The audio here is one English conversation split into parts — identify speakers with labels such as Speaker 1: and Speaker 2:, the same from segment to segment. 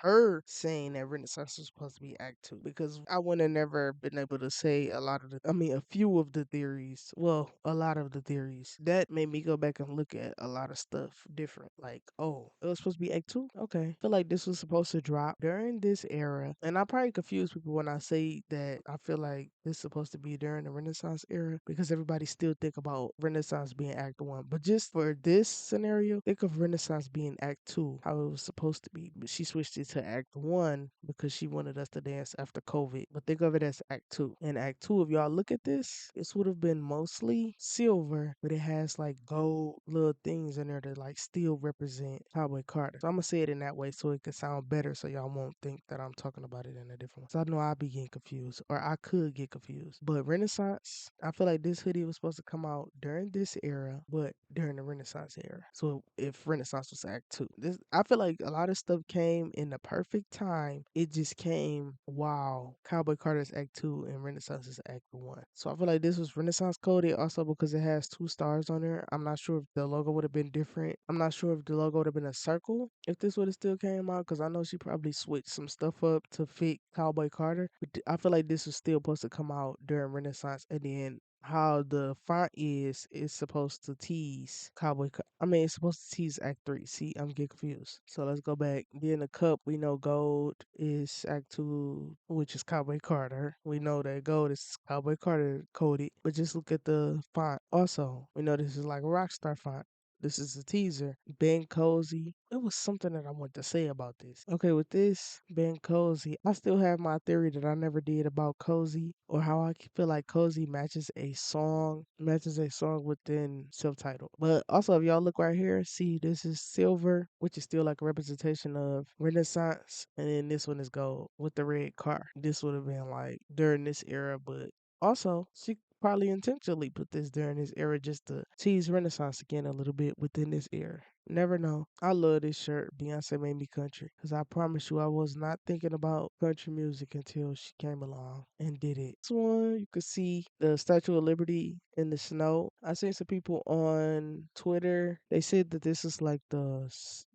Speaker 1: her saying that Renaissance was supposed to be Act Two because I would have never been able to say a lot of the, I mean, a few of the theories. Well, a lot of the theories that made me go back and look at a lot of stuff different. Like, oh, it was supposed to be Act Two. Okay, I feel like this was supposed to drop during this era, and I probably confuse people when I say that I feel like this is supposed to be during the Renaissance era because everybody still think about Renaissance being Act One. But just for this scenario, think of Renaissance being Act Two, how it was supposed to be. But she switched it to Act One because she wanted us to dance after COVID. But think of it as Act Two. In Act Two, if y'all look at this would have been mostly silver, but it has like gold little things in there that like still represent Cowboy Carter. So I'm gonna say it in that way so it can sound better so y'all won't think that I'm talking about it in a different way. So I know I'll be getting confused, or I could get confused. But Renaissance, I feel like this hoodie was supposed to come out during this era, but during the Renaissance era. So if Renaissance was Act Two, I feel like a lot of stuff came in the perfect time. It just came while Cowboy Carter's Act Two and Renaissance is Act One. So I feel like this was Renaissance coded also because it has two stars on there. I'm not sure if the logo would have been different. I'm not sure if the logo would have been a circle if this would have still came out because I know she probably switched some stuff up to fit Cowboy Carter. But I feel like this was still supposed to come out during Renaissance, and then how the font is supposed to tease I mean, it's supposed to tease Act 3. See, I'm getting confused. So let's go back. Then the cup, we know gold is Act 2, which is Cowboy Carter. We know that gold is Cowboy Carter coded. But just look at the font. Also, we know this is like a Rockstar font. This is a teaser. Ben Cozy. It was something that I wanted to say about this. Okay, with this, Ben Cozy, I still have my theory that I never did about Cozy, or how I feel like Cozy matches a song within self-titled. But also, if y'all look right here, see this is silver, which is still like a representation of Renaissance, and then this one is gold with the red car. This would have been like during this era, but also, she probably intentionally put this during this era just to tease Renaissance again a little bit within this era. Never know. I love this shirt. Beyonce made me country. Because I promise you, I was not thinking about country music until she came along and did it. This one, you could see the Statue of Liberty in the snow. I seen some people on Twitter. They said that this is like I was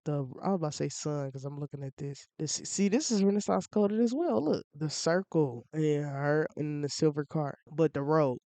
Speaker 1: about to say sun because I'm looking at this. This is Renaissance coded as well. Look, the circle and her in the silver cart. But the road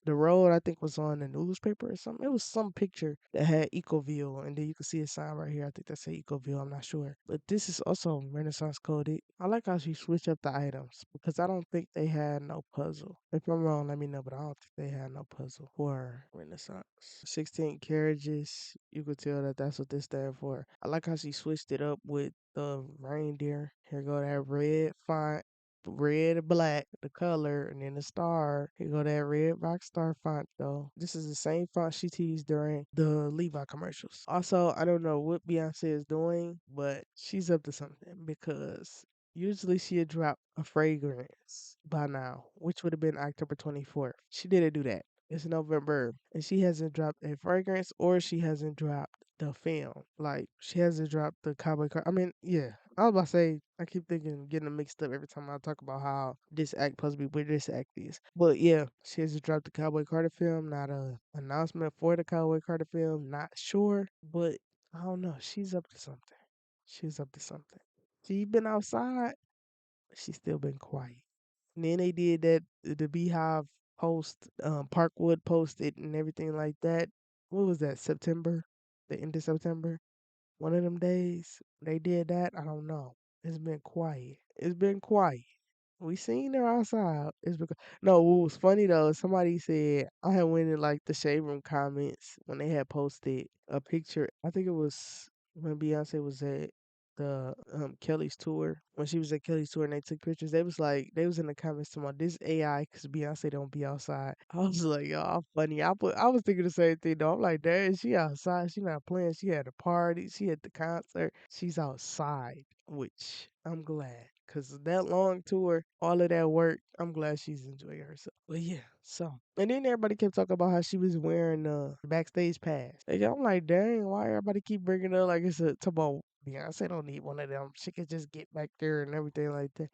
Speaker 1: I think was on the newspaper or something. It was some picture that had Ecoville, and then you can see a sign right here. I think that say Ecoville. I'm not sure, but this is also Renaissance coded. I like how she switched up the items because I don't think they had no puzzle. If I'm wrong, let me know. But I don't think they had no puzzle for Renaissance. 16 carriages. You could tell that that's what this stand for. I like how she switched it up with the reindeer. Here go that red font, red and black, the color, and then the star. Here go that red rock star font though. This is the same font she teased during the Levi commercials. Also, I don't know what Beyonce is doing, but she's up to something because usually she'd drop a fragrance by now, which would have been October 24th. She didn't do that. It's November, and she hasn't dropped a fragrance or she hasn't dropped the film. Like, she hasn't dropped the Cowboy Car. I mean, yeah. I was about to say, I keep thinking, getting them mixed up every time I talk about how this act supposed to be where this act is. But yeah, she hasn't dropped the Cowboy Carter film, not a announcement for the Cowboy Carter film, not sure. But I don't know. She's up to something. She's up to something. She been outside, but she's still been quiet. And then they did that the Beehive post, Parkwood posted and everything like that. What was that? September, the end of September, one of them days they did that. I don't know. It's been quiet. It's been quiet. We seen her outside. It's because no. What was funny though? Somebody said I had went in like the shade room comments when they had posted a picture. I think it was when Beyonce was at the Kelly's tour. When she was at Kelly's tour and they took pictures, they was in the comments talking about this AI because Beyonce don't be outside. I was like, y'all funny. I was thinking the same thing though. I'm like, damn, she outside. She not playing. She had a party. She at the concert. She's outside, which I'm glad. Cause that long tour, all of that work, I'm glad she's enjoying herself. But yeah, so and then everybody kept talking about how she was wearing the backstage pass. And I'm like, dang, why everybody keep bringing it up like it's a talk about Beyonce don't need one of them. She could just get back there and everything like that.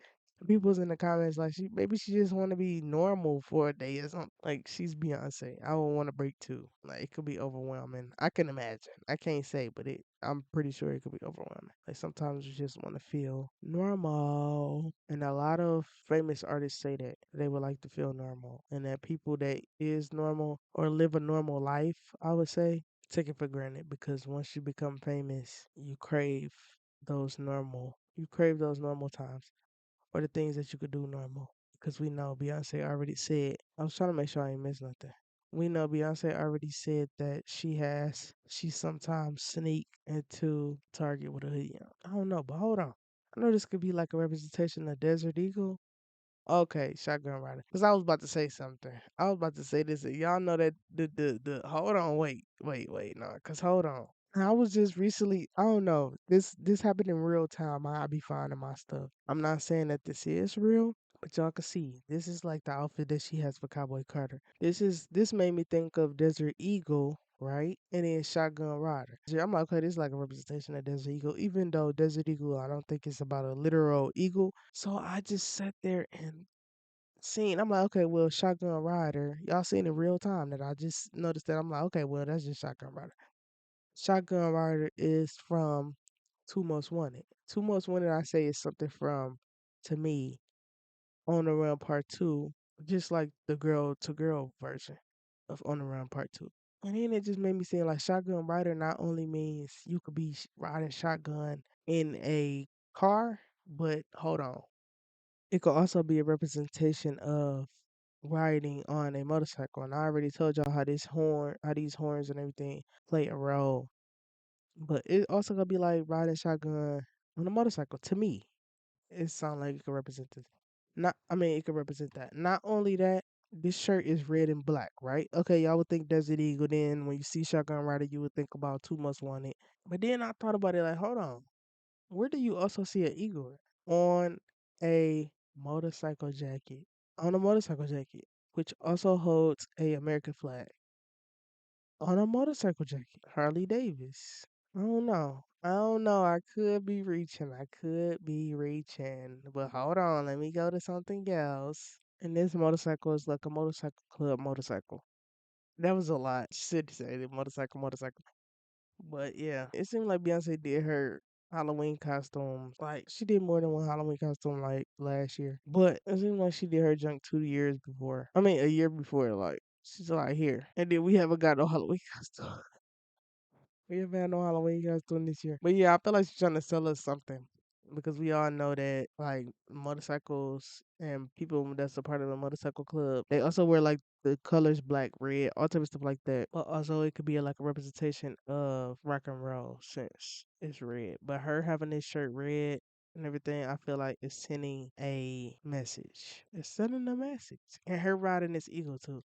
Speaker 1: People's in the comments like she maybe she just want to be normal for a day or something. Like she's Beyonce. I would want to break too. Like it could be overwhelming. I can imagine. I can't say, but I'm pretty sure it could be overwhelming. Like sometimes you just want to feel normal, and a lot of famous artists say that they would like to feel normal, and that people that is normal or live a normal life, I would say, take it for granted because once you become famous, you crave those normal times or the things that you could do normal. Because we know Beyonce already said, I was trying to make sure I ain't miss nothing. We know Beyonce already said that she sometimes sneak into Target with a hoodie on. I don't know, but hold on. I know this could be like a representation of Desert Eagle. Okay, Shotgun Rider. Because I was about to say something. I was about to say this. Y'all know that hold on, wait, no. Because hold on. I was just recently, I don't know. This happened in real time. I be finding my stuff. I'm not saying that this is real, but y'all can see. This is like the outfit that she has for Cowboy Carter. This made me think of Desert Eagle, right? And then Shotgun Rider. I'm like, okay, this is like a representation of Desert Eagle, even though Desert Eagle, I don't think it's about a literal eagle. So I just sat there and seen. I'm like, okay, well, Shotgun Rider, y'all seen in real time that I just noticed that. I'm like, okay, well, that's just Shotgun Rider. Shotgun Rider is from Two Most Wanted. Two Most Wanted, I say, is something from, to me, On the Run Part 2, just like the girl to girl version of On the Run Part 2. And then it just made me say, like, Shotgun Rider not only means you could be riding shotgun in a car, but hold on. It could also be a representation of riding on a motorcycle. And I already told y'all how these horns and everything play a role. But it also gonna be like riding shotgun on a motorcycle. To me, it sounds like it could represent this. Not, I mean, it could represent that. Not only that, this shirt is red and black, right? Okay, y'all would think Desert Eagle. Then when you see Shotgun Rider, you would think about Too Much Wanted. But then I thought about it like, hold on, where do you also see an eagle on a motorcycle jacket? On a motorcycle jacket, which also holds a American flag. On a motorcycle jacket, Harley Davis. I don't know. I don't know. I could be reaching. I could be reaching. But hold on. Let me go to something else. And this motorcycle is like a motorcycle club motorcycle. That was a lot. Should say the motorcycle. But yeah, it seemed like Beyonce did her Halloween costumes. Like she did more than one Halloween costume like last year. But it seemed like she did her junk 2 years before. I mean a year before, like she's like here. And then we haven't got no Halloween costume. We haven't had no Halloween costume this year. But yeah, I feel like she's trying to sell us something. Because we all know that like motorcycles and people that's a part of the motorcycle club, they also wear like the colors black, red, all type of stuff like that. But also it could be like a representation of rock and roll since it's red. But her having this shirt red and everything, I feel like it's sending a message. It's sending a message. And her riding this eagle too.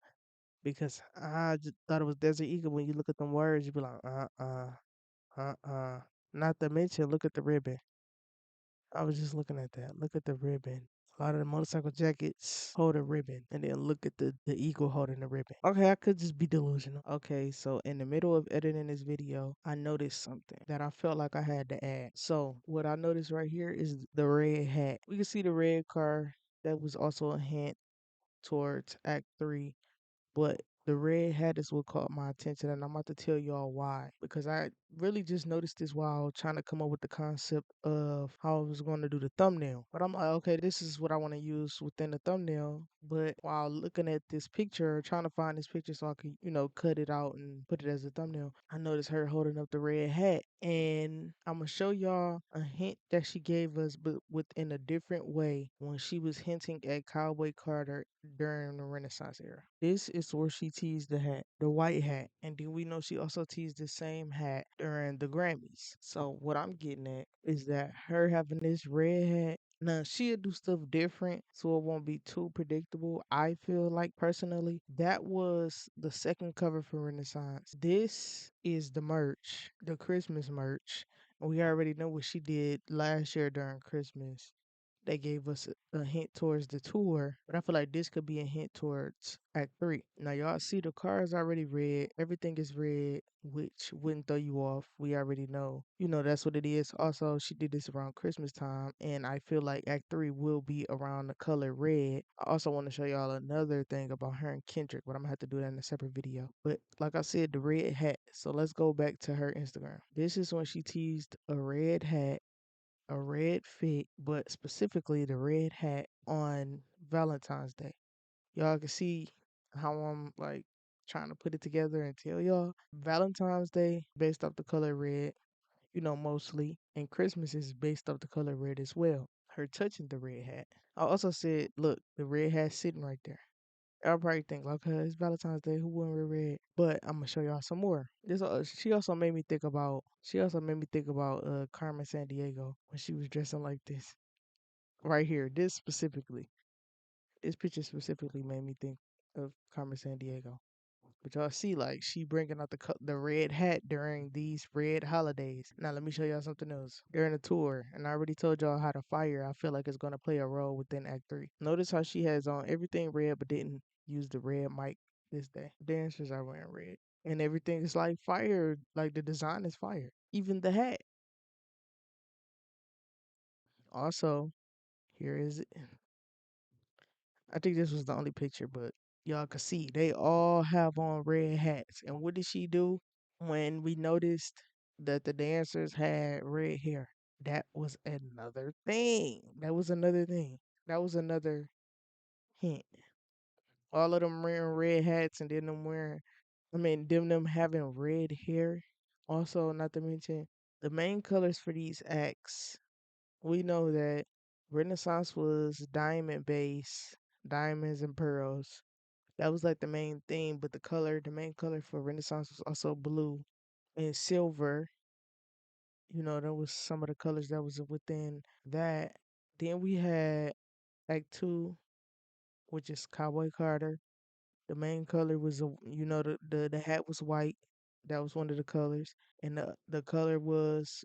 Speaker 1: Because I just thought it was Desert Eagle. When you look at them words, you be like, uh. Not to mention, look at the ribbon. I was just looking at that. Look at the ribbon. A lot of the motorcycle jackets hold a ribbon, and then look at the eagle holding the ribbon. Okay, I could just be delusional. Okay, so in the middle of editing this video, I noticed something that I felt like I had to add. So what I noticed right here is the red hat. We can see the red car. That was also a hint towards Act 3, but the red hat is what caught my attention, and I'm about to tell y'all why. Because I really just noticed this while trying to come up with the concept of how I was going to do the thumbnail. But I'm like, okay, this is what I want to use within the thumbnail. But while looking at this picture, trying to find this picture so I could, cut it out and put it as a thumbnail, I noticed her holding up the red hat. And I'm going to show y'all a hint that she gave us, but within a different way when she was hinting at Cowboy Carter during the Renaissance era. This is where she teased the hat, the white hat. And then we know she also teased the same hat during the Grammys. So what I'm getting at is that her having this red hat, now she'll do stuff different so it won't be too predictable. I feel like personally, that was the second cover for Renaissance. This is the merch, the Christmas merch. We already know what she did last year during Christmas. they gave us a hint towards the tour, but I feel like this could be a hint towards Act 3. Now, y'all see the car is already red. Everything is red, which wouldn't throw you off. We already know. That's what it is. Also, she did this around Christmas time, and I feel like Act 3 will be around the color red. I also want to show y'all another thing about her and Kendrick, but I'm going to have to do that in a separate video. But like I said, the red hat. So let's go back to her Instagram. This is when she teased a red hat, a red fit, but specifically the red hat on Valentine's Day. Y'all can see how I'm like trying to put it together and tell y'all Valentine's Day based off the color red, mostly, and Christmas is based off the color red as well. Her touching the red hat. I also said, look, the red hat sitting right there. Y'all probably think, like, okay, it's Valentine's Day. Who wouldn't wear red? But I'm gonna show y'all some more. She also made me think about. She also made me think about Carmen San Diego when she was dressing like this. Right here, this specifically. This picture specifically made me think of Carmen San Diego. But y'all see, like, she bringing out the red hat during these red holidays. Now, let me show y'all something else. During the tour, and I already told y'all how the fire, I feel like, is going to play a role within Act 3. Notice how she has on everything red, but didn't use the red mic this day. Dancers are wearing red. And everything is like fire, like the design is fire. Even the hat. Also, here is it. I think this was the only picture, but y'all can see they all have on red hats. And what did she do when we noticed that the dancers had red hair? That was another thing. That was another thing. That was another hint. All of them wearing red hats and then them having red hair. Also, not to mention the main colors for these acts. We know that Renaissance was diamond base, diamonds and pearls. That was like the main theme, but the main color for Renaissance was also blue and silver. That was some of the colors that was within that. Then we had Act 2, which is Cowboy Carter. The main color was, the hat was white. That was one of the colors. And the color was,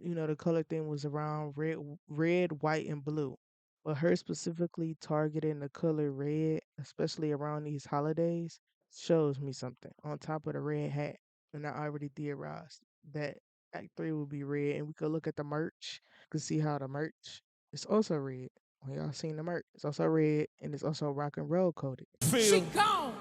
Speaker 1: the color theme was around red, white, and blue. But her specifically targeting the color red, especially around these holidays, shows me something. On top of the red hat, and I already theorized that Act 3 will be red, and we could look at the merch to see how the merch is also red. When y'all seen the merch, it's also red, and it's also rock and roll coded.
Speaker 2: Feel. She gone.